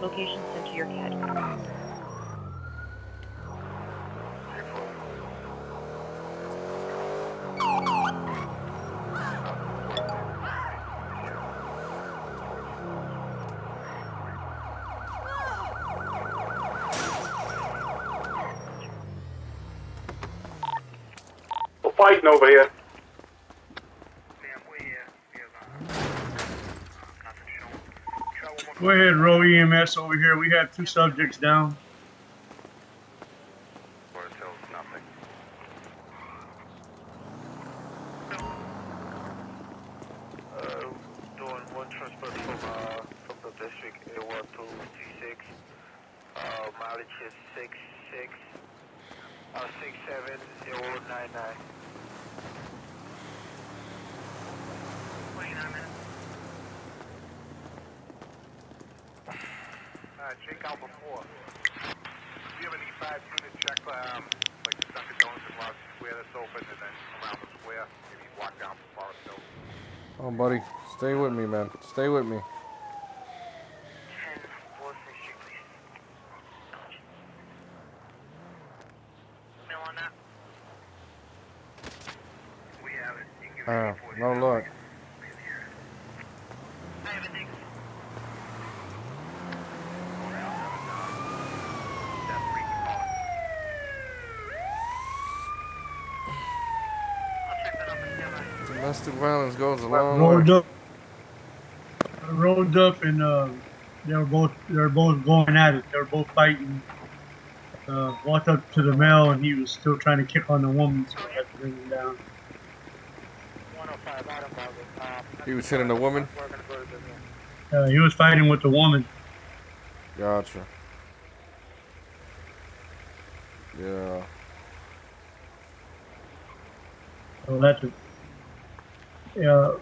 Location sent to your CAD. We're fighting over here. Go ahead, row EMS over here. We have 2 subjects down. Doing one transport from the district A1236. Mileage is 67099. 29 minutes. Jake Alpha 4. Do you have an E5 unit check, like the Dunkin' Donuts and Lodge Square that's open, and then around the square, maybe walk down from Forest Hill? Oh, buddy, stay with me, man. Stay with me. 10 Fourth Street, please. Mail on that? We have it. You can give me No luck. I have it, thanks. Domestic violence goes a long Rolled way. up, and they were both going at it. They were both fighting. Walked up to the male, and he was still trying to kick on the woman, so we had to bring him down. 105 Adam Boggle. He was hitting the woman? We're gonna go to the He was fighting with the woman. Gotcha. Yeah. So that's it. Yeah.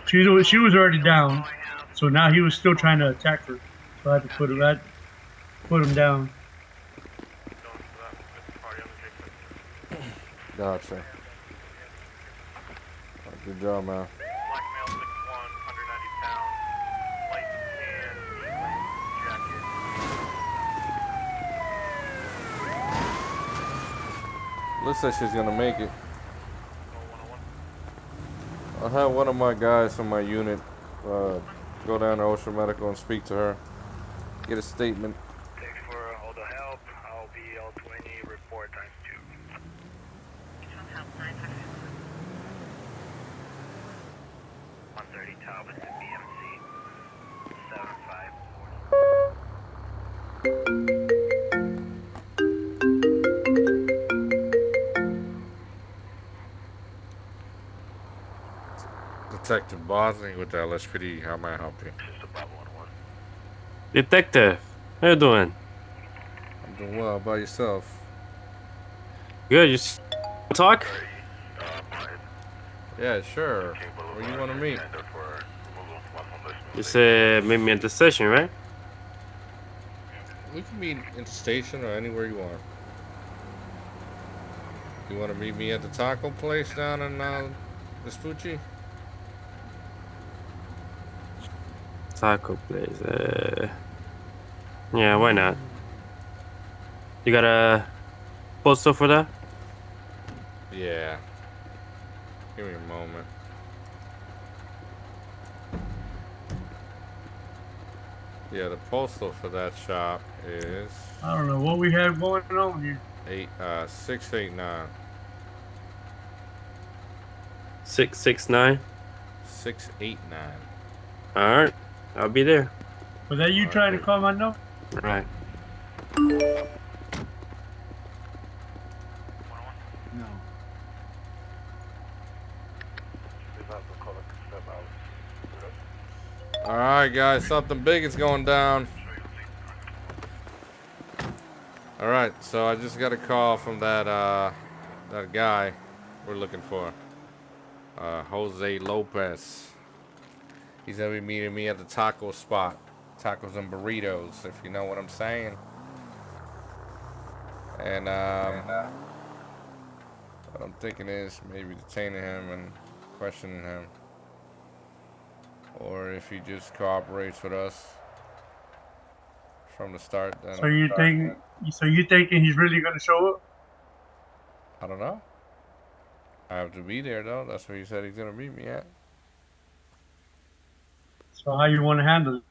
She was already down, so now he was still trying to attack her. So I had to put him down. Gotcha. Good job, man. Black male 6'1", 190 pounds, light tan, jacket. Looks like she's gonna make it. I'll have one of my guys from my unit go down to Ocean Medical and speak to her. Get a statement. Thanks for all the help. I'll be L20 report times 2. Help 900. 130 Talbot to BMC 7540. Detective Bosling with the LSPD. How may I help you? Detective, how you doing? I'm doing well. How about yourself? Good. You talk? Yeah, sure. Where you want to meet? You said meet me at the station, right? We can meet in the station or anywhere you want. You want to meet me at the taco place down in Vespucci? taco place. Yeah, why not? You got a postal for that? Yeah. Give me a moment. Yeah, the postal for that shop is I don't know what we have going on here. 689. 669. 689. All right, I'll be there. Was that you All right, trying to cool. call my number? All right. No. All right, guys, something big is going down. All right, so I just got a call from that guy we're looking for, Jose Lopez. He's gonna be meeting me at the taco spot, tacos and burritos, if you know what I'm saying. And what I'm thinking is maybe detaining him and questioning him, or if he just cooperates with us from the start, then So you thinking he's really gonna show up? I don't know. I have to be there though. That's where he said he's gonna meet me at. So how you want to handle it?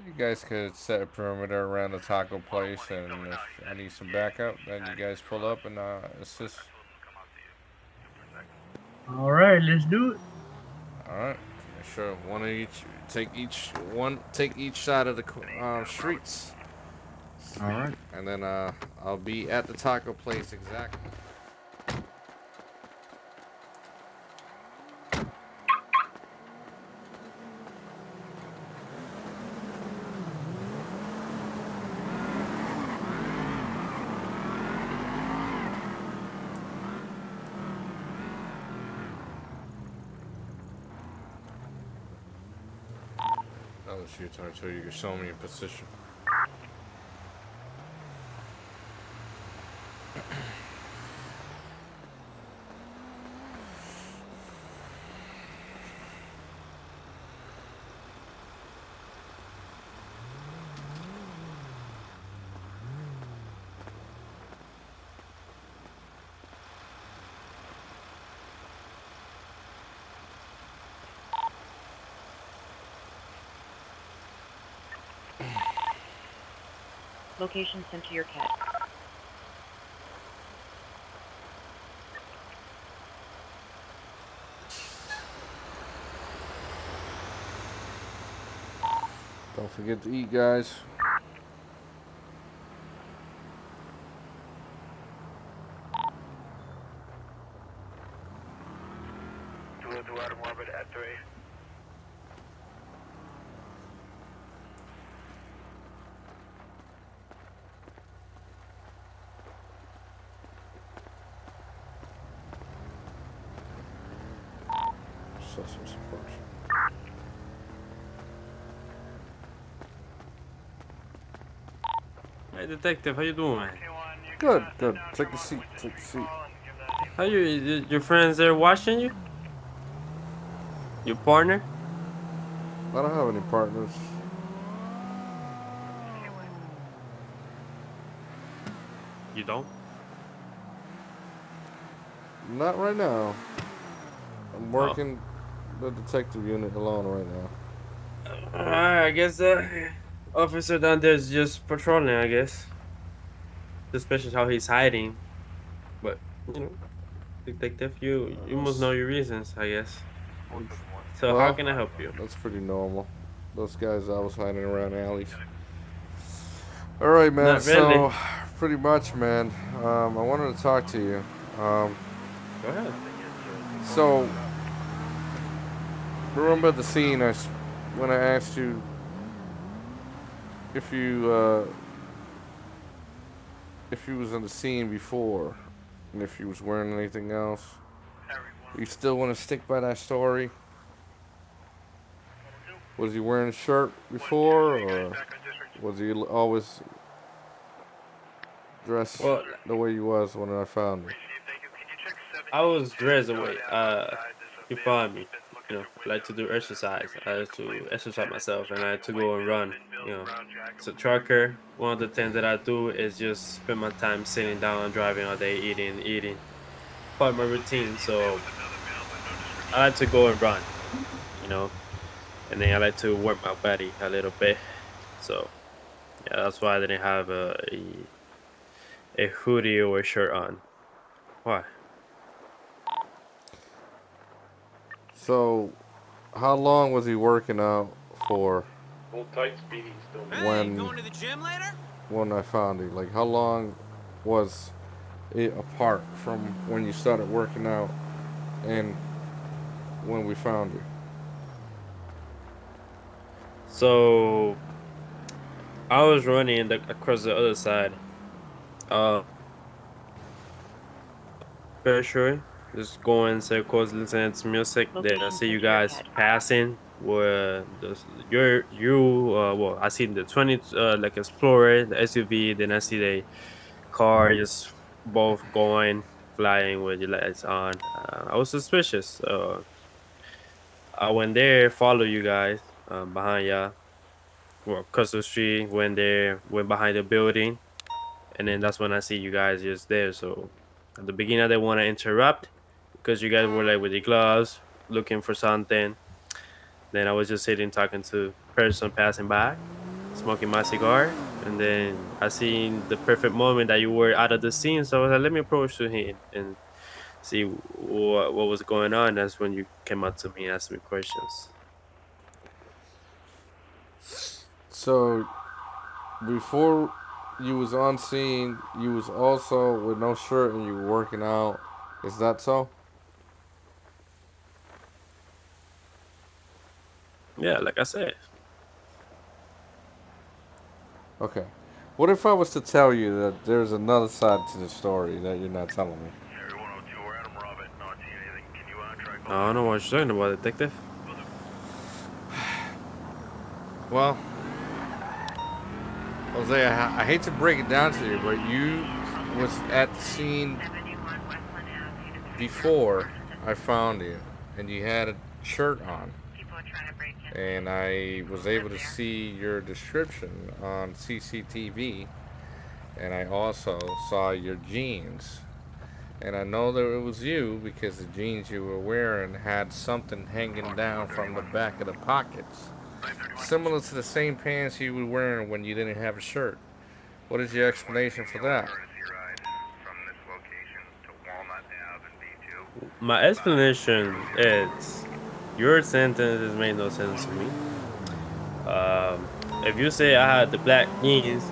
You guys could set a perimeter around the taco place, and if I need some backup, then you guys pull up and assist. All right, let's do it. All right, sure. One of each. Take each side of the streets, All right. and then I'll be at the taco place exactly. Oh, it's your turn, so you can show me a position. Location sent to your cat. Don't forget to eat, guys. At 3. Suspects approach. Hey, detective, how you doing? Good, good. Take a seat. Take a seat. How your friends there watching you? Your partner? I don't have any partners. You don't? Not right now. I'm Oh. working the detective unit alone right now. Alright, I guess the officer down there is just patrolling, I guess. Suspicious how he's hiding. But, you know, detective, you must know your reasons, I guess. So how Well, can I help you? that's pretty normal. Those guys always hiding around alleys. All right, man. Not really. So, pretty much, man. I wanted to talk to you. Go ahead. So, remember the scene when I asked you if you was on the scene before, and if you was wearing anything else. You still want to stick by that story? Was he wearing a shirt before, or was he always dressed Well, the way he was when I found him? I was dressed away. You found me. I like to do exercise. I like to exercise myself, and I like to go and run. As a trucker, one of the things that I do is just spend my time sitting down, driving all day, eating. Part of my routine. So I like to go and run, you know, and then I like to work my body a little bit. So yeah, that's why I didn't have a hoodie or a shirt on. Why? So, how long was he working out for Hold tight, Speedy. Still when Going to the gym later? when I found you? Like, how long was it apart from when you started working out and when we found you? So I was running across the other side. Uh, very sure. Just going circles, listening to music. Then I Location see sent you to your guys pet. passing. Where well, I see the 20 like Explorer, the SUV. Then I see the car just both going flying with the lights on. I was suspicious. I went there, follow you guys behind ya. Well, across the street, went there, went behind the building, and then that's when I see you guys just there. So at the beginning, I didn't want to interrupt because you guys were like with your gloves, looking for something. Then I was just sitting talking to person passing by, smoking my cigar, and then I seen the perfect moment that you were out of the scene. So I was like, let me approach to him and see what was going on. That's when you came up to me and asked me questions. So, before you was on scene, you was also with no shirt and you were working out. Is that so? Yeah, like I said. Okay. What if I was to tell you that there's another side to the story that you're not telling me? Area 102, we're Adam Robert, not seeing anything. Can you try I don't know what you're talking about, detective. Well, Jose, I hate to break it down to you, but you was at the scene before I found you, and you had a shirt on, and I was able to see your description on CCTV, and I also saw your jeans. And I know that it was you because the jeans you were wearing had something hanging down from the back of the pockets. Similar to the same pants you were wearing when you didn't have a shirt. What is your explanation for that? from this location to Walnut Ave and B2. My explanation is your sentences made no sense to me. If you say I had the black jeans,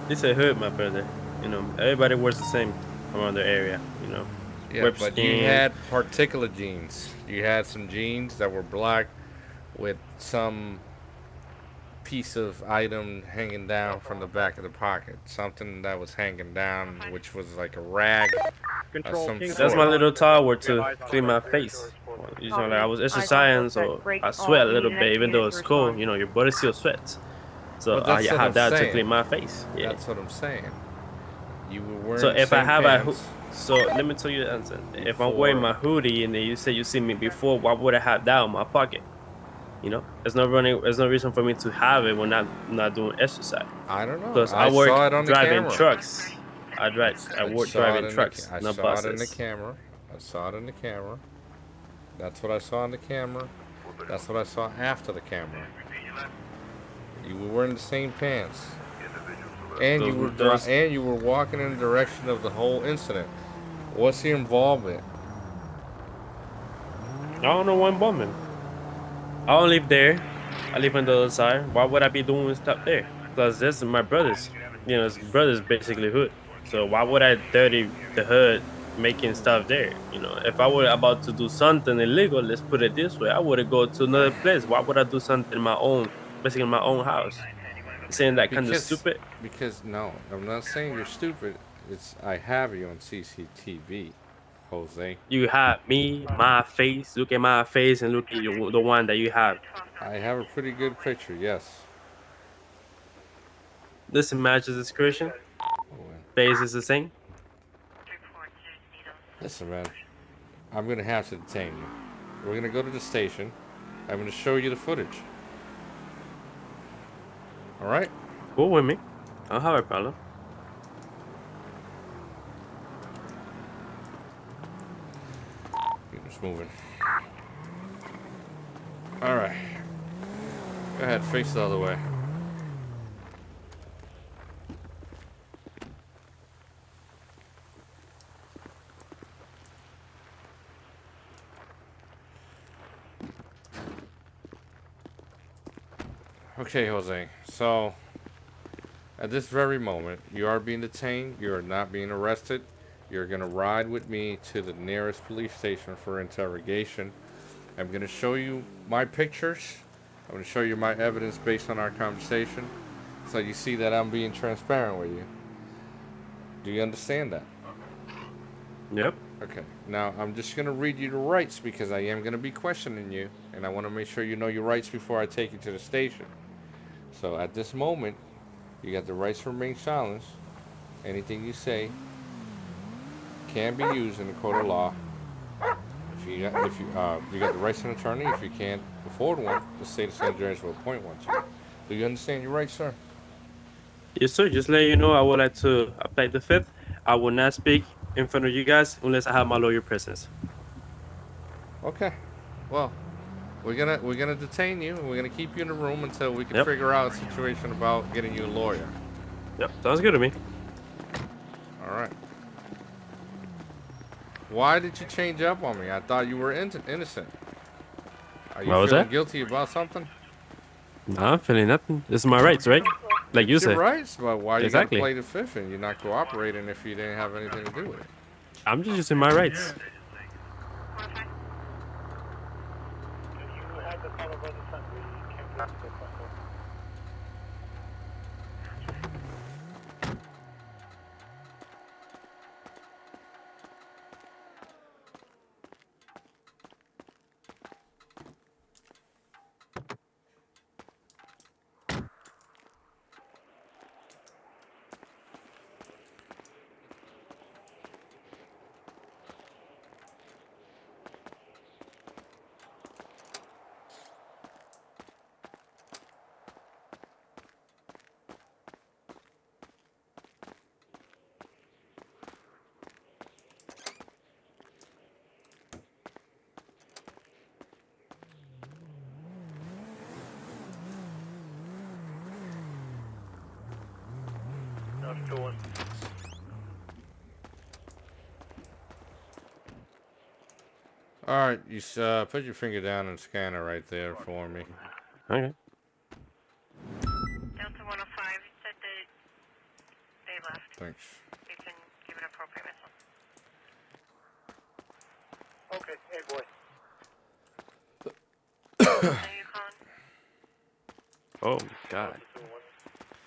it's a hood, my brother. Everybody wears the same around the area. Yeah, Whip but you skin. had particular jeans. You had some jeans that were black with some piece of item hanging down from the back of the pocket. Something that was hanging down, which was like a rag of some That's my sort. little towel to clean my face. Well, like I was exercising, so I sweat a little bit, even though it's cold. Your body still sweats. So But I that's what I'm have that to saying. clean my face. Yeah. That's what I'm saying. You were So wearing the if I same have pants so let me tell you the answer. If I'm wearing before. my hoodie and then you say you see me before, why would I have that in my pocket? There's no running. There's no reason for me to have it when I'm not doing exercise. I don't know. Because I I work saw it on the driving camera. trucks. I I work saw it driving in the. trucks, I not saw it in the buses. camera. I saw it in the camera. That's what I saw in the camera. That's what I saw after the camera. You were wearing the same pants, and you were Those and you were walking in the direction of the whole incident. What's your involvement? I don't know one woman. I don't live there. I live on the other side. Why would I be doing stuff there? Because this is my brother's. His brother's basically hood. So why would I dirty the hood making stuff there? If I were about to do something illegal, let's put it this way, I would go to another place. Why would I do something in my own, basically in my own house? Saying that kind of Because stupid. no, I'm not saying you're stupid. It's I have you on CCTV, Jose. You have me, my face. Look at my face and look at the one that you have. I have a pretty good picture. Yes. This matches the description. Oh, man. Face is the same. Listen, man. I'm gonna have to detain you. We're gonna go to the station. I'm gonna show you the footage. All right? Cool with me. I don't have a problem. Keep this moving. All right. Go ahead, face the other way. Okay, Jose. So, at this very moment, you are being detained. You are not being arrested. You're going to ride with me to the nearest police station for interrogation. I'm going to show you my pictures. I'm going to show you my evidence based on our conversation. So you see that I'm being transparent with you. Do you understand that? Yep. Okay. Now, I'm just going to read you the rights because I am going to be questioning you. And I want to make sure you know your rights before I take you to the station. So at this moment, you got the rights to remain silent. Anything you say can be used in the court of law. You got the rights to an attorney. If you can't afford one, the state of San Andreas will appoint one to you. Do you understand your rights, sir? Yes, sir. Just let you know, I would like to apply the fifth. I will not speak in front of you guys unless I have my lawyer present. Okay. Well, we're gonna detain you and we're gonna keep you in the room until we can Yep. figure out a situation about getting you a lawyer. Yep. Sounds good to me. All right. Why did you change up on me? I thought you were innocent. Are you What was feeling that? guilty about something? No, I'm feeling nothing. This is my rights, right? Like you It's your said. rights, but why you gotta Exactly. play the fifth and you're not cooperating if you didn't have anything to do with it? I'm just using my rights. All right, you put your finger down and scan it right there for me. Okay. Delta 105 said that they left. Thanks. You can give an appropriate missile. Okay, hey boy. Are you calling? Oh God.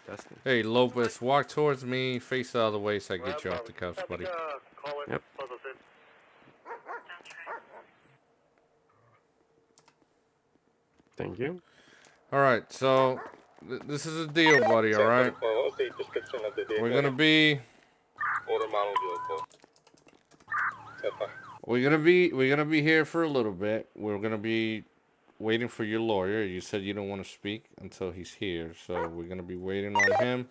That's Hey, Lopez, walk towards me, face the other way so I get you off the cuffs, buddy. Yep. Sounds right. Thank you. All right, so this is a deal, buddy. All right, we're gonna be we're gonna be here for a little bit. We're gonna be waiting for your lawyer. You said you don't want to speak until he's here, so we're gonna be waiting on him.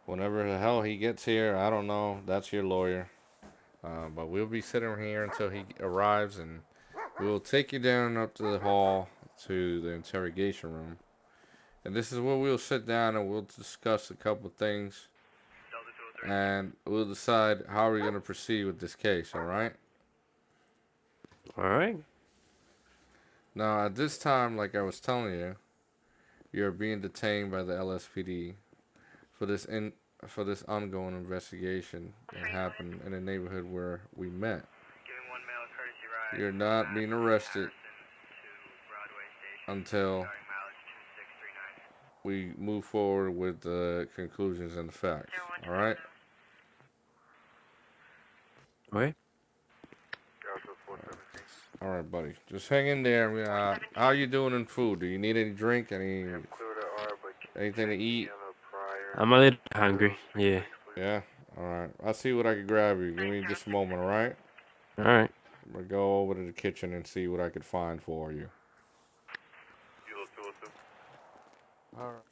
Whenever the hell he gets here, I don't know. That's your lawyer. But we'll be sitting here until he arrives, and we'll take you down up to the hall to the interrogation room. And this is where we'll sit down and we'll discuss a couple things, and we'll decide how we're gonna proceed with this case. All right. All right. Now, at this time, like I was telling you, you're being detained by the LSPD for this ongoing investigation that happened in the neighborhood where we met. You're not being arrested until we move forward with the conclusions and the facts. All right? Okay. All right, buddy. Just hang in there. How you doing in food? Do you need any drink? Anything to eat? I'm a little hungry. Yeah. Yeah. All right. I'll see what I can grab you. Give me just a moment. All right. All right. I'm gonna go over to the kitchen and see what I could find for you. All right.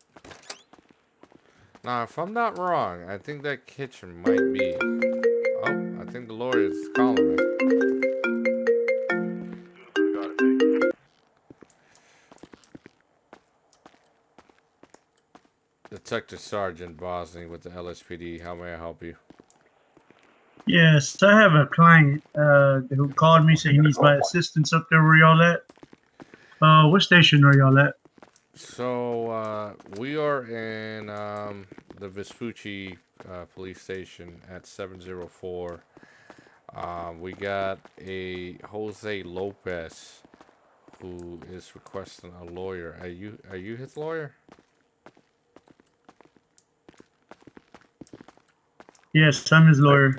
Now, if I'm not wrong, I think that kitchen might be. Oh, I think the lawyer is calling me. Detective Sergeant Bosney with the LSPD. How may I help you? Yes, I have a client who called me saying he needs my assistance up there where y'all at. What station are y'all at? So, we are in the Vespucci police station at 704. We got a Jose Lopez who is requesting a lawyer. Are you his lawyer? Yes, I'm his lawyer.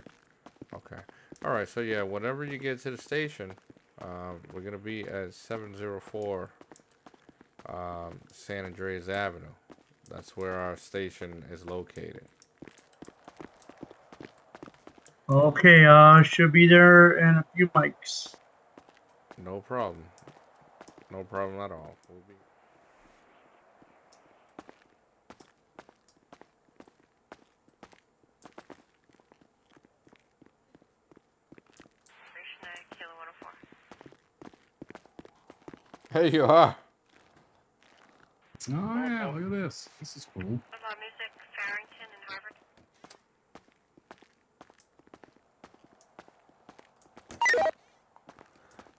Okay. All right. So yeah, whenever you get to the station, we're gonna be at 704 San Andreas Avenue. That's where our station is located. Okay, should be there in a few mics. No problem. No problem at all. We'll be. Kilo 104. Hey, you are. Oh yeah, look at this. This is cool. What about music, Farrington and Harvard?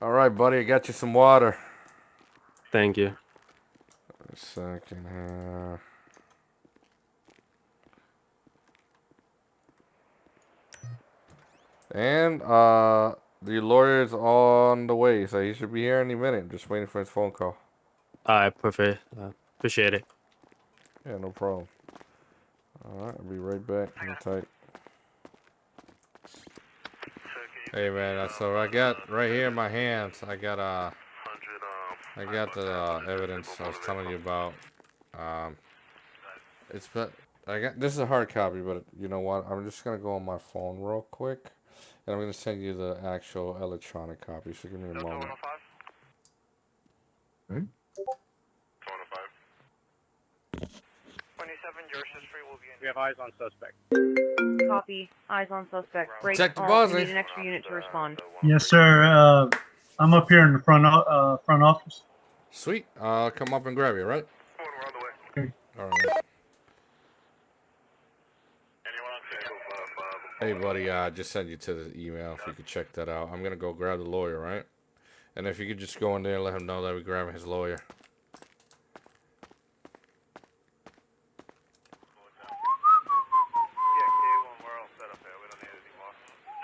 All right, buddy. I got you some water. Thank you. A second here. And the lawyer's on the way, so he should be here any minute. I'm just waiting for his phone call. Alright, perfect. Appreciate it. Yeah, no problem. All right, I'll be right back. Hang tight. Hey man, so I got right here in my hands. I got the evidence I was telling you about. This is a hard copy, but you know what? I'm just gonna go on my phone real quick, and I'm gonna send you the actual electronic copy. So give me a moment. 205. 27 Georgia Street will be in. We have eyes on suspect. Copy. Eyes on suspect. Break. Detective We Bosley. need an extra unit to respond. Yes, sir. I'm up here in the front office. Sweet. I'll come up and grab you, right? We're on the way. All right. Anyone on scene? Hey, buddy. I just sent you to the email. If you could check that out. I'm gonna go grab the lawyer, right? And if you could just go in there and let him know that we're grabbing his lawyer.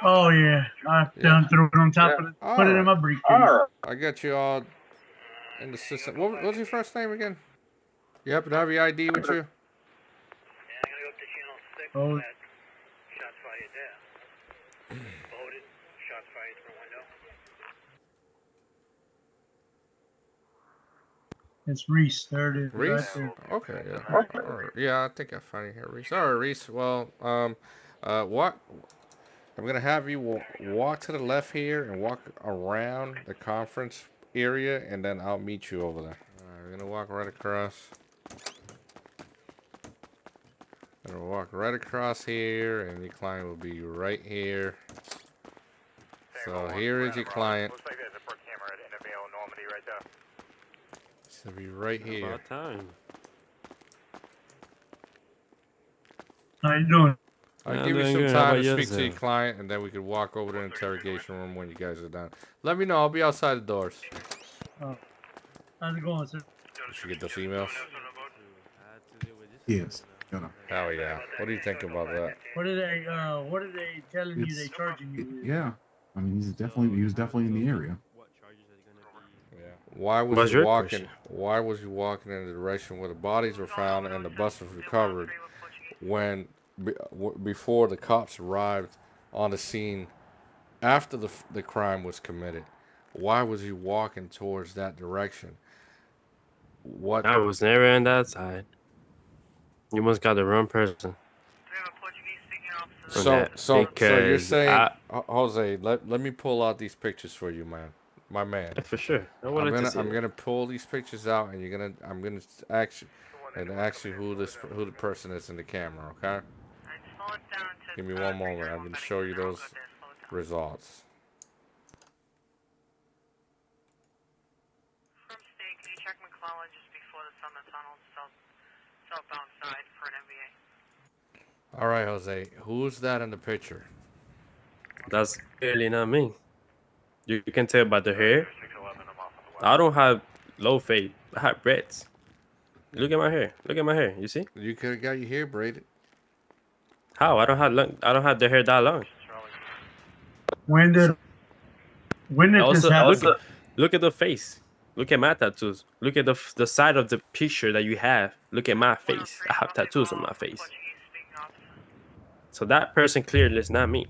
Oh yeah, I done threw it on top of it. Put it in my briefcase. I got you all in the system. What's your first name again? You happen to have your ID with you? Oh, Shots fired there. Loaded. Shots fired through window. it's Reese. There it is. Reese? Right there. Okay, yeah. All right. Yeah, I think I found you here, Reese. All right, Reese. Well, walk. I'm gonna have you walk to the left here and walk around the conference area, and then I'll meet you over there. All right, we're gonna walk right across. Gonna walk right across here, and your client will be right here. So here is your client. Looks like there's a per camera at Innervale, Normandy right there. So be right here. About time. How you doing? I'll Yeah, give you doing some good. How time about to speak to your yourself? client, and then we could walk over to the interrogation room when you guys are done. Let me know. I'll be outside the doors. Oh, how's it going, sir? Did you get those emails? Yes. Got Hell yeah. What do you think about that? What are they telling you? They charging you with? Yeah. I mean, he was definitely in the area. Yeah. Why was What's you your walking? question? Why was you walking in the direction where the bodies were found and the bus was recovered when before the cops arrived on the scene after the crime was committed? Why was you walking towards that direction? What? I was never on that side. You must got the wrong person. We have a Portuguese speaking officer. So that so so you're because saying, Jose, let me pull out these pictures for you, man. My man. for sure. I wanted to see I'm it. gonna pull these pictures out, and I'm gonna ask you who the person is in the camera. Okay. Alright, slow it down to Give me one moment. I'm gonna show you those results. From state, can you check McClellan just before the Summit Tunnel, southbound side for an MBA? All right, Jose. Who's that in the picture? That's clearly not me. You can tell by the hair. I don't have low fade. I have braids. Look at my hair. Look at my hair. You see? You could have got your hair braided. How? I don't have the hair that long. When did this Also, happen? look at the face. Look at my tattoos. Look at the side of the picture that you have. Look at my face. I have tattoos on my face. So that person clearly is not me.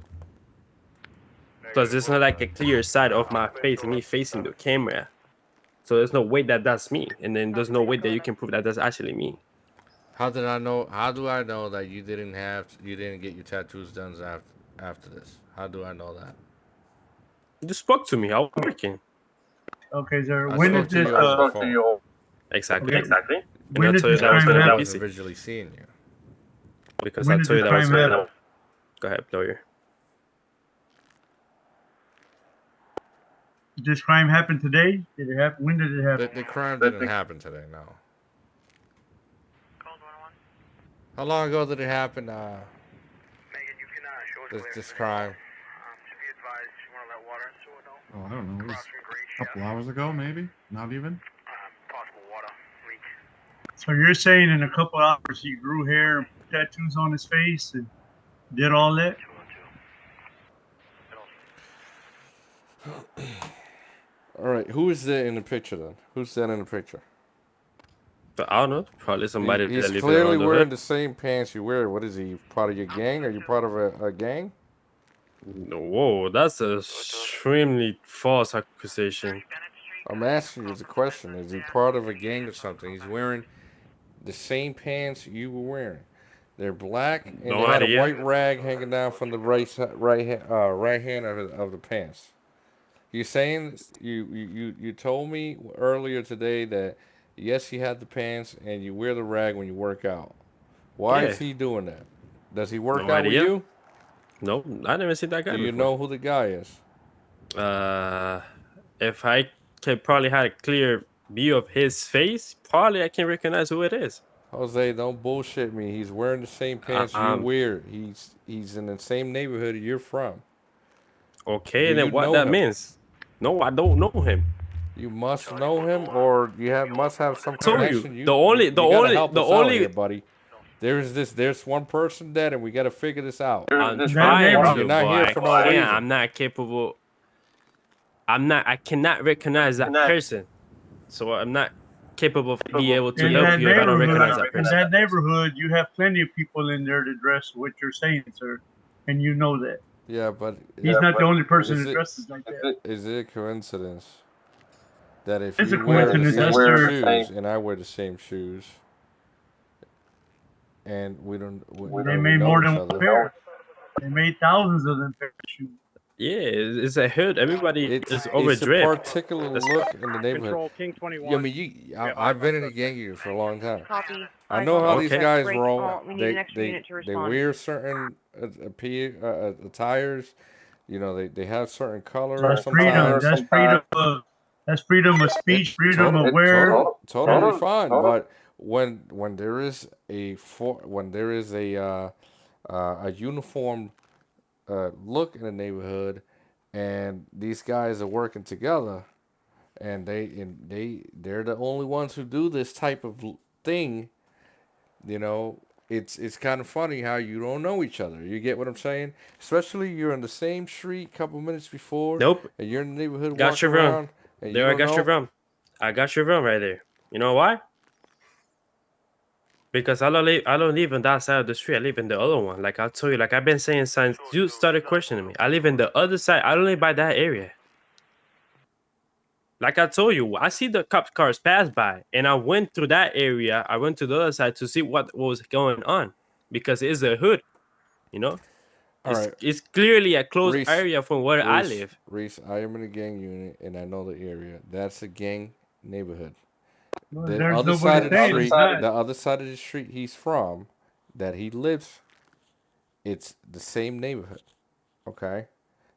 Because it's not like a clear side of my face and me facing the camera. So there's no way that that's me. And then there's no way that you can prove that that's actually me. How did I know? How do I know that you didn't get your tattoos done after this? How do I know that? You just spoke to me. I was working. Okay, sir. I When spoke did to this? you over the phone. Exactly. Okay. And When I did told you this that was crime gonna I be happen? wasn't easy. visually seeing you. Because When I did told you this that was crime gonna be happen? Go ahead, lawyer. Did this crime happen today? Did it happen? When did it happen? The crime didn't happen today. No. Cold 101. How long ago did it happen? Megan, you can show us clear. This crime. To be advised, you want to let water and sewer know? Oh, I don't know. It was Crossing grade a couple hours ago, maybe. Not even. possible water leak. So you're saying in a couple hours he grew hair and put tattoos on his face and did all that? 212. All right. Who is there in the picture then? Who's that in the picture? But I don't know. Probably somebody He's that lives clearly around the wearing hood. the same pants you wear. What is he? Part of your gang? Are you part of a gang? Whoa, that's a extremely false accusation. I'm asking you the question. Is he part of a gang or something? He's wearing the same pants you were wearing. They're black, and No they had a idea. white rag hanging down from the right hand of the pants. You're saying you told me earlier today that yes, he had the pants, and you wear the rag when you work out. Why Yeah. is he doing that? Does he work No out with idea. you? No, I never seen that guy Do you before. know who the guy is? If I can probably had a clear view of his face, probably I can recognize who it is. Jose, don't bullshit me. He's wearing the same pants you wear. He's in the same neighborhood you're from. Okay, Do then you what know that him? means? No, I don't know him. You must know him, or must have some Told connection. you. You gotta help us out here, buddy. There's one person dead, and we gotta figure this out. I'm trying neighborhood. to, You're not but here I for no can't. reason. I'm not capable. I cannot recognize that person. So I'm not capable of being able to In help that you if I don't recognize that in person. that neighborhood, you have plenty of people in there to dress what you're saying, sir, and you know that. Yeah, but He's not the only person is that it- dresses like that. is it a coincidence that if It's you a wear the coincidence, same that's shoes and I wear the same shoes, and we They made know more each than other? one pair. They made thousands of them pairs of shoes. Yeah, it's a hood. Everybody It's is a overdressed. particular look in the neighborhood. Control King 21. Yeah, I mean, I've been in the gang unit for a long time. Copy. I Eyes know on how these suspect. guys Break roll. all. We need an extra unit to They respond. wear certain attires. You know, they have certain colors. Freedom. Sometimes. That's freedom of speech, freedom of wear. Totally fine. But when there is a uniform look in the neighborhood, and these guys are working together, and they're the only ones who do this type of thing, you know, it's kind of funny how you don't know each other. You get what I'm saying? Especially you're in the same street a couple minutes before. Nope. And you're in the neighborhood Got walking your room. around. And There, you I got your room. I got your room right there. You know why? Because I don't live on that side of the street. I live in the other one. Like I told you, like I've been saying since you started questioning me. I live in the other side. I don't live by that area. Like I told you, I see the cop cars pass by, and I went through that area. I went to the other side to see what was going on, because it's a hood, you know. All right. It's clearly a closed Reese, area from where I live. Reese, I am in a gang unit and I know the area. That's a gang neighborhood. The There's other nobody side of the saying street, it's not. the other side of the street he's from, that he lives, it's the same neighborhood. Okay,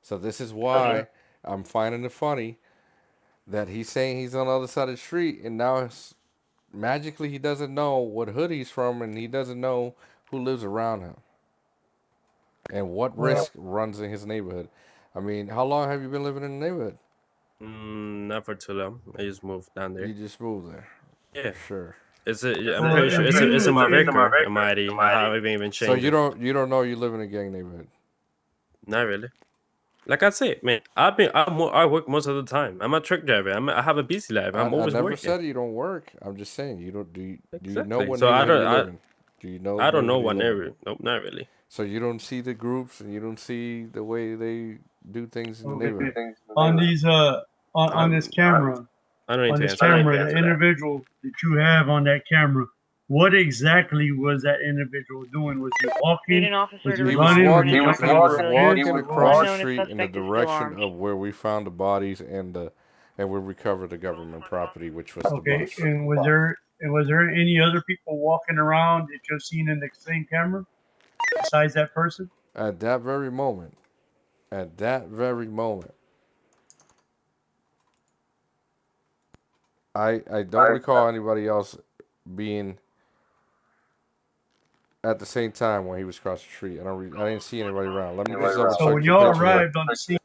so this is why I'm finding it funny that he's saying he's on the other side of the street, and now magically he doesn't know what hood he's from, and he doesn't know who lives around him, and what risk runs in his neighborhood. I mean, how long have you been living in the neighborhood? Not for too long. I just moved down there. You just moved there. Yeah. Sure. I'm pretty sure it's in my record, in my ID. I haven't even changed. So you don't know you live in a gang neighborhood. Not really. Like I said, man, I work most of the time. I'm a truck driver. I have a busy life. I'm always I never working. said you don't work. I'm just saying you don't. Do you know Exactly. what So neighborhood you live in? Do you know? I don't know neighborhood what you live in? area. Nope, not really. So you don't see the groups and you don't see the way they do things in the neighborhood. On these on this camera, I don't need on to this answer that. camera, the individual that you have on that camera, what exactly was that individual doing? Was he Need walking? an officer Was to he He was running? respond. Was he walking. jumping He over was civilians? walking across the Unknown street in the suspect is still direction armed. of where we found the bodies and we recovered the government property, which was the Okay, bus. and was there any other people walking around that you've seen in the same camera besides that person? At that very moment, I don't recall anybody else being at the same time when he was across the street. I didn't see anybody around. Let me just double check So when the y'all picture. arrived on the scene,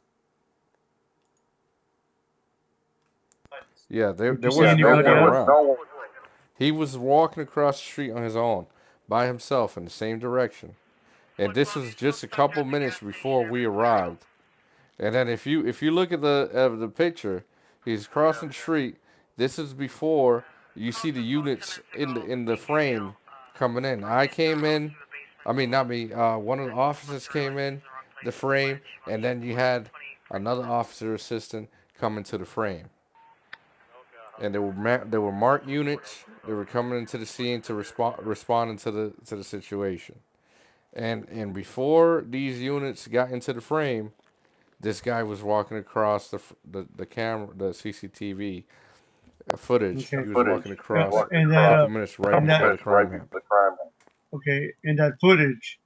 Yeah, there did you was see no one anybody else? around. He was walking across the street on his own, by himself in the same direction. And this was just a couple minutes before we arrived. And then if you look at the picture, he's crossing the street. This is before you see the units in the frame coming in. I came in. I mean, not me. One of the officers came in the frame, and then you had another officer assistant come into the frame. And there were marked units. They were coming into the scene to responding to the situation. And before these units got into the frame, this guy was walking across the camera, the CCTV footage. Okay. He was walking across a And couple minutes right before the crime happened. okay, in that footage,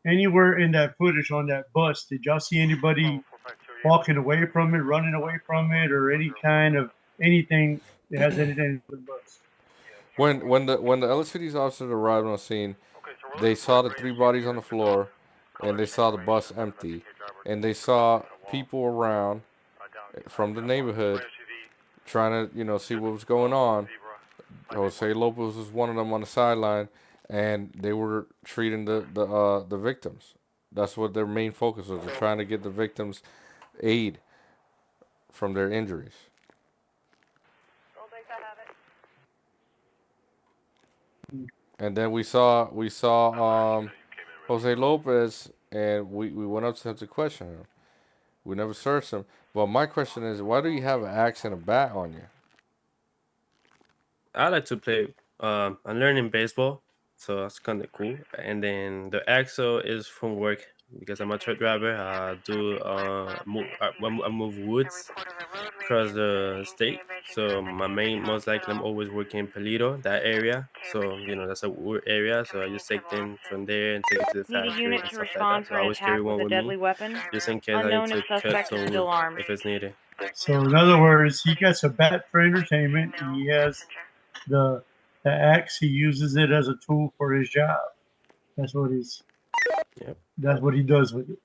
anywhere in that footage on that bus, did y'all see anybody walking away from it, running away from it, or any kind of anything that has anything to do with the bus? When the LSPD's officers arrived on the scene, they saw the 3 bodies on the floor, and they saw the bus empty, and they saw people around from the neighborhood trying to see what was going on. Jose Lopez was one of them on the sideline, and they were treating the victims. That's what their main focus was. They're trying to get the victims aid from their injuries. And then we saw Jose Lopez, and we went up to him to question him. We never searched him. But my question is, why do you have an axe and a bat on you? I like to play. I'm learning baseball, so that's kind of cool. And then the axle is from work because I'm a truck driver. I do I move woods across the state. So most likely I'm always working in Palito, that area. So that's a wood area. So I just take them from there and take it to the Need a factory unit and to stuff like respond that. So for I an always carry attack one with a with deadly me, weapon. just in case I need Unknown to if cut suspect is some still wood armed. if it's needed. So in other words, he gets a bat for entertainment. He has the axe. He uses it as a tool for his job. That's what Yep. That's what he does with it.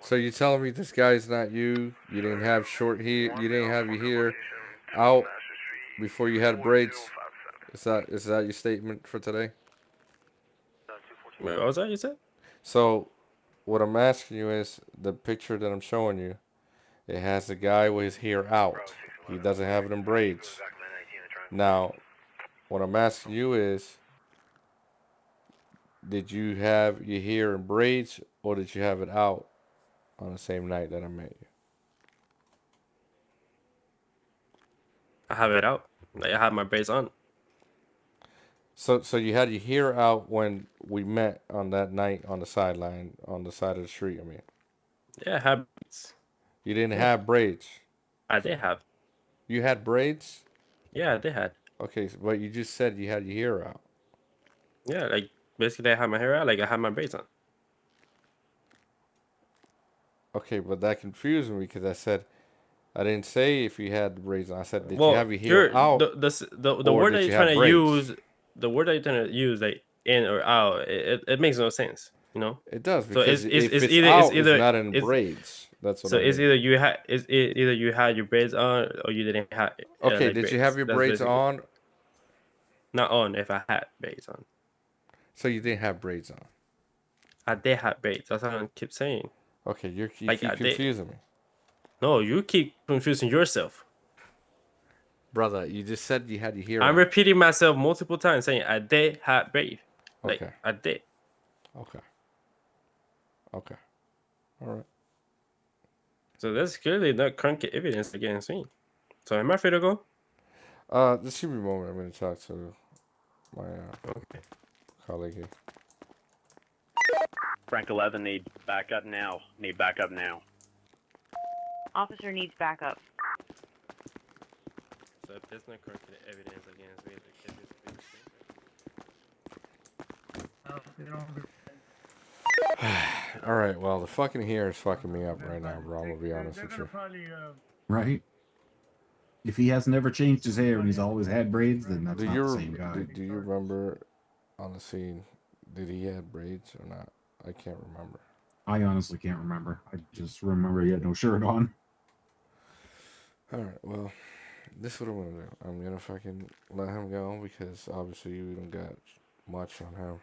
So you're telling me this guy's not you? You didn't have you didn't have your hair out before you had braids? Is that your statement for today? Wait, what was that you said? So what I'm asking you is the picture that I'm showing you. It has the guy with his hair out. He doesn't have it in braids. Now, what I'm asking you is, did you have your hair in braids or did you have it out on the same night that I met you? I have it out. Like I have my braids on. So you had your hair out when we met on that night on the sideline, on the side of the street. I mean, Yeah, I have braids. you didn't have braids. I did have. You had braids. Yeah, I did had. Okay, but you just said you had your hair out. Yeah, like basically I had my hair out, like I had my braids on. Okay, but that confused me because I said I didn't say if you had the braids on. I said, did you Well, have your hair out? the or word did that you you're have trying to braids? use, the word that you're trying to use, like in or out, it makes no sense, you know. It does So because if it's either out, it's not in it's braids. That's what so I it's mean. either you had your braids on or you didn't have Okay, like did you braids. have your That's braids basically on? not on if I had braids on. So you didn't have braids on. I did have braids. That's what I keep saying. Okay, you Like keep I did. confusing me. No, you keep confusing yourself. Brother, you just said you had your hair I'm out. repeating myself multiple times, saying I did have braids. Like Okay. I did. Okay. Okay. All right. So that's clearly not concrete evidence against me. So am I free to go? Just give me a moment. I'm going to talk to my Okay. colleague here. Frank 11 need backup now. Need backup now. Officer needs backup. So if there's no concrete evidence against me, the case is All right. Well, the fucking hair is fucking me up right now, bro. I'm going to be honest with you. Right? If he has never changed his hair and he's always had braids, then that's Do not you the same guy. do you remember on the scene? Did he have braids or not? I can't remember. I honestly can't remember. I just remember he had no shirt on. All right. Well, this is what I'm gonna do. I'm gonna fucking let him go because obviously you don't got much on him.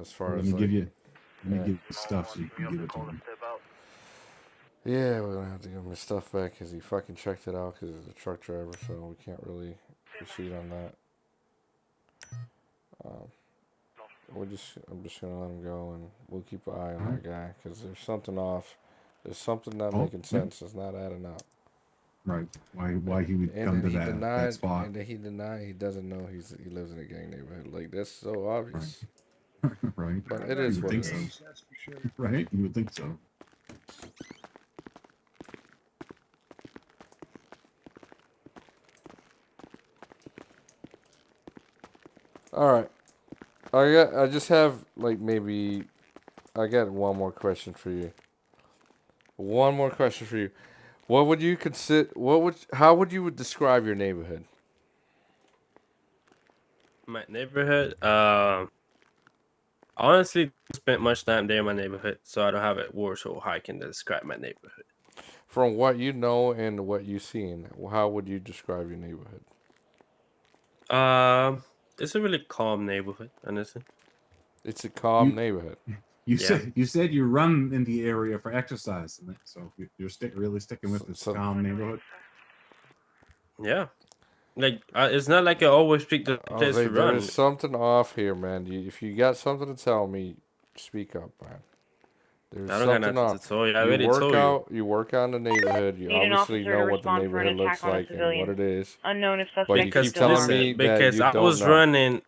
As far Let as me give like, you stuff so you can give it to him. yeah, we're gonna have to give him his stuff back because he fucking checked it out because he's a truck driver, so we can't really proceed on that. I'm just gonna let him go and we'll keep an eye on that guy because there's something off. There's something not making sense. It's not adding up. Right. Why he would And come then to he that spot. and then he denied he doesn't know he lives in a gang neighborhood. Like that's so obvious. Right. But it is what it so. is. Right? You would think so. All right. I just have like maybe I got one more question for you. One more question for you. What would you consider how would you describe your neighborhood? my neighborhood. Honestly, spent much time there in my neighborhood, so I don't have a word so how I can describe my neighborhood. From what you know and what you've seen, how would you describe your neighborhood? It's a really calm neighborhood, honestly. It's a calm neighborhood. You Yeah. said you run in the area for exercise, so you're really sticking with this So- calm neighborhood. Yeah, like it's not like I always pick the I was place to like, there run. is something off here, man. If you got something to tell me, speak up, man. There's I don't got something nothing off. to tell you. I already told you. You work out in the neighborhood. You Need an obviously officer know to what the respond for an neighborhood looks attack on a like and what civilian. it is. Unknown if But suspect you is keep still telling on me route. that because you I don't was know. running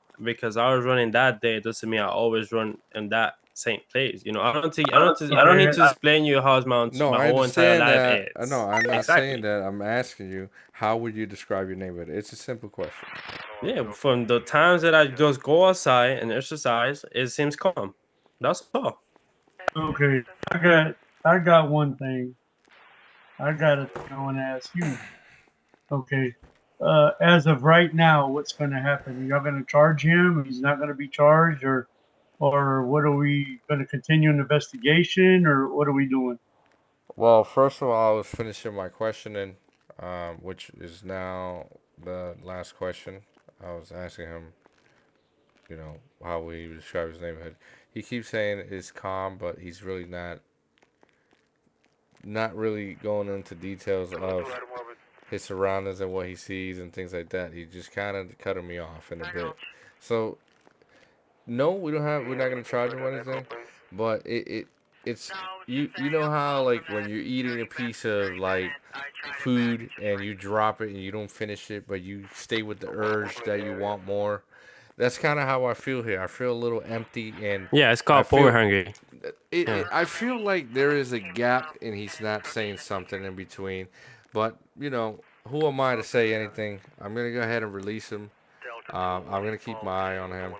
that day doesn't mean I always run in that same place. You know, I don't need to explain you how my No, my I whole entire understand life that. is. No, I'm not Exactly. saying that. I'm asking you, how would you describe your neighborhood? It's a simple question. Yeah, from the times that I just go outside and exercise, it seems calm. That's all. Okay, I got one thing. I got a thing I want to ask you. Okay, as of right now, what's going to happen? Are y'all going to charge him? He's not going to be charged, or what are we going to continue an investigation, or what are we doing? Well, first of all, I was finishing my questioning, which is now the last question. I was asking him, how would he describe his neighborhood. He keeps saying it's calm, but he's really not really going into details of his surroundings and what he sees and things like that. He just kind of cutting me off in a bit. So, no, we're not gonna charge him anything, but it's you know how like when you're eating a piece of like food and you drop it and you don't finish it, but you stay with the urge that you want more. That's kind of how I feel here. I feel a little empty, and Yeah, it's I called power feel hungry. Yeah. I feel like there is a gap, and he's not saying something in between. But you know, who am I to say anything? I'm gonna go ahead and release him. I'm gonna keep my eye on him,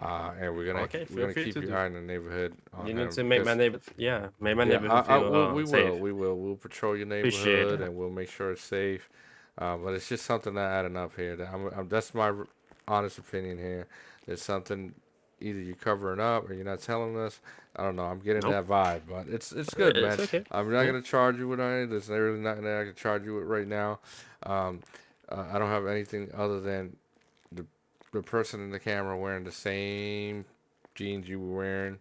and Okay, we're feel gonna free keep to your do. eye in the neighborhood on You need him to make my because neighbor, make my neighborhood feel safe. we will we'll patrol your Appreciate neighborhood that. and we'll make sure it's safe. But it's just something not adding up here. That's my honest opinion here. There's something either you're covering up or you're not telling us. I don't know. I'm getting Nope. that vibe, but it's good, It's man. okay. I'm not Yeah. gonna charge you with anything. There's really nothing that I can charge you with right now. Um, I don't have anything other than the the person in the camera wearing the same jeans you were wearing.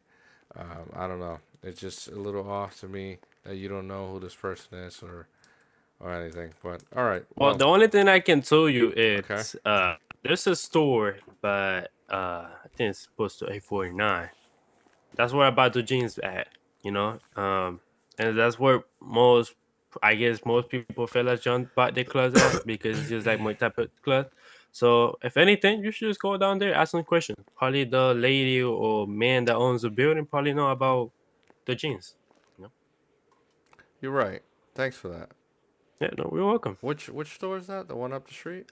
I don't know. It's just a little off to me that you don't know who this person is or anything. But all right. Well, Well, the only thing I can tell you okay. is there's a store, but I think it's supposed to 849. That's where I bought the jeans at, you know. And that's where I guess most people feel like John bought their clothes at because it's just like my type of clothes. So if anything, you should just go down there, ask some questions. Probably the lady or man that owns the building probably know about the jeans. You know? You're right. Thanks for that. Yeah, no, you're welcome. Which store is that? The one up the street?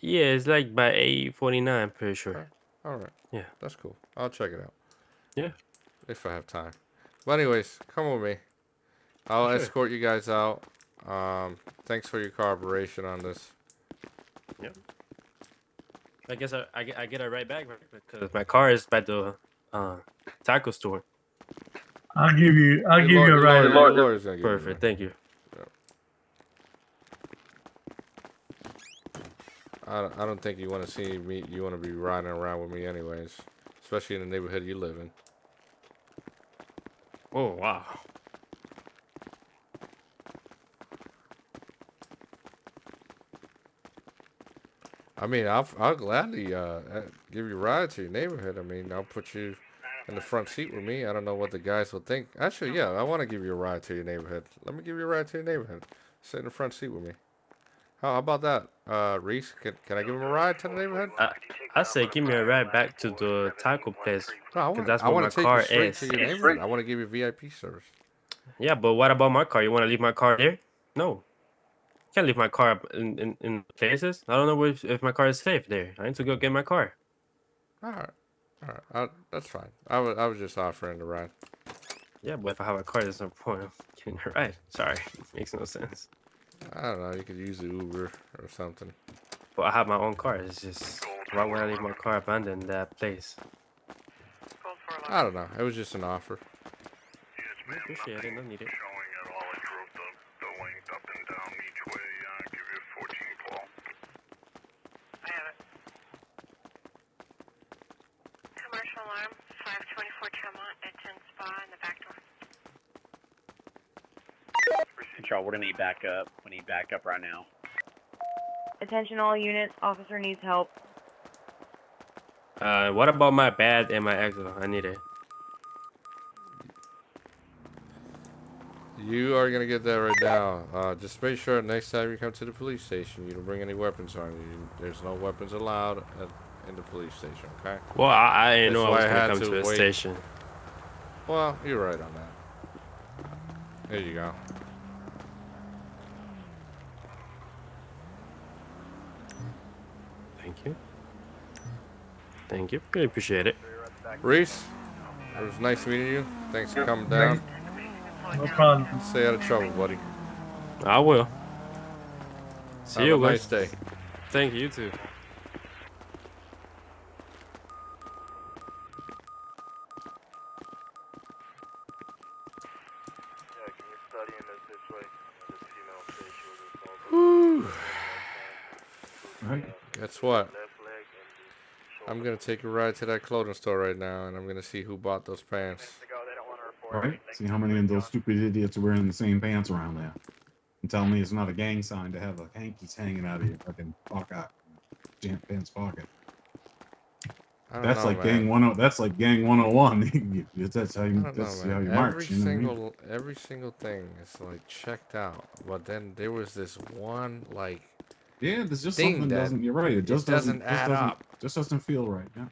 Yeah, it's like by 849, pretty sure. Okay. All right. Yeah. That's cool. I'll check it out Yeah. if I have time. But anyways, come with me. I'll Sure. escort you guys out. Thanks for your cooperation on this. Yeah. I guess I get it right back because my car is by the taco store. I'll give you a Your ride. lawyer's gonna give you a Perfect. ride. Thank you. I don't think you want to see me. You want to be riding around with me, anyways. Especially in the neighborhood you live in. Oh wow. I mean, I'll gladly give you a ride to your neighborhood. I mean, I'll put you in the front seat with me. I don't know what the guys will think. Actually, yeah, I want to give you a ride to your neighborhood. Let me give you a ride to your neighborhood. Sit in the front seat with me. How about that, Reese? Can I give him a ride to the neighborhood? I say give me a ride back to the taco place No, because that's I where want my to take you car straight is. to your neighborhood. I want to give you VIP service. Yeah, but what about my car? You want to leave my car there? No. Can't leave my car up in places. I don't know if my car is safe there. I need to go get my car. All right. That's fine. I was just offering to ride. Yeah, but if I have a car, there's no point of getting a ride. Sorry, makes no sense. I don't know. You could use the Uber or something. But I have my own car. It's just why would I leave my car abandoned in that place? I don't know. It was just an offer. I appreciate it. No need it. Showing at all. I drove the length up and down each way. Give you 14, Paul. I have it. Commercial alarm, 524 Tremont at 10 Spa in the back door. Control, we're gonna need backup. We need backup right now. Attention all units, officer needs help. What about my bad and my exo? I need it. You are gonna get that right now. Just make sure next time you come to the police station, you don't bring any weapons on you. There's no weapons allowed in the police station. Okay? Well, I didn't know I That's was why I gonna had come to to a wait. station. Well, you're right on that. There you go. Thank you. Thank you. Really appreciate it. Reese, it was nice meeting you. Thanks for coming down. No problem. Stay out of trouble, buddy. I will. See Have you a nice guys. day. Thank you, you too. Right. Guess what? I'm gonna take a ride to that clothing store right now, and I'm gonna see who bought those pants. Right? See how many of those stupid idiots are wearing the same pants around there. And tell me it's not a gang sign to have a hankies hanging out of your fucking pocket, pants pocket. I don't That's know, like man. gang 10. That's like gang 101. that's how I you. don't That's know, how man. you march. You know what I mean? Every single thing is like checked out, but then there was this one like Yeah, there's just thing something that doesn't. You're right. It just doesn't add up. Just doesn't feel right. Yeah.